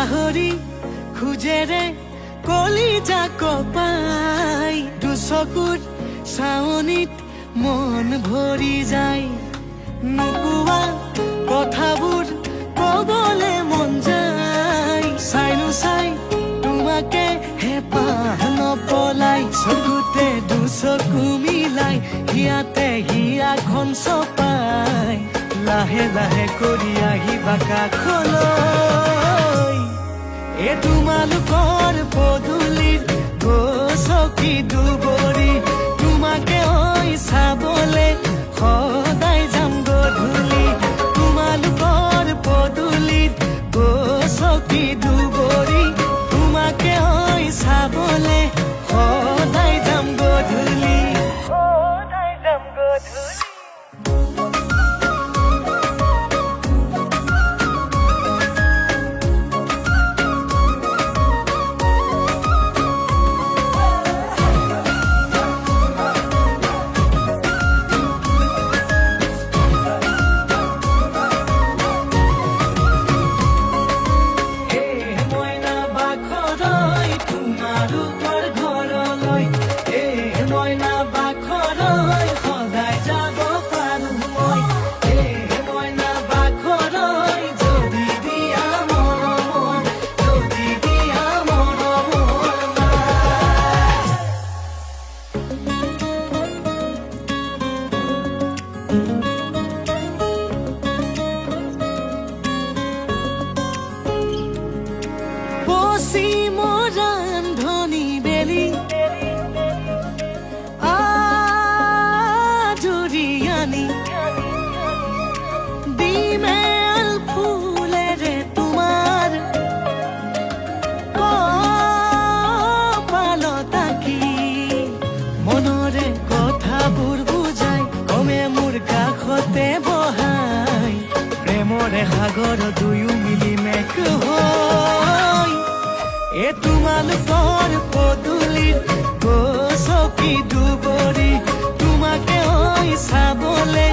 গাহৰি খুজেৰে কলিজা কপাই দুচকুত চাৱনিত মন ভৰি যায় নোকোৱা কথাবোৰ কবলে মন যায় চাইনো চাই তোমাকে হেঁপাহ নপলাই চকুতে দুচকু মিলাই হিয়াতে হিয়াখন চপাই লাহে লাহে কৰি আহিবা কাষলৈ এ তোমালোকৰ পদূলিৰ গছকি দুবৰি তোমাকে ঐ চাবলে সদায় যাম গধূলি তোমালোকৰ পদূলিত গছকি দুবৰি তোমাকে ঐ চাবলে সদায় যাম গধূলি সদায় যাম গধূলি ৰান্ধনি বেলি আজুৰিয়ানি ডিমেল ফুলেৰে তোমাৰ কপাল তাকি মনৰে কথাবোৰ বুজাই কমে মোৰ কাষতে বহাই প্ৰেমৰে সাগৰ দুয়ো মিলি মেঘ হৈ এ তোমালোকৰ পদূলিৰ গছকি দুবৰি তোমাকে ঐ চাবলে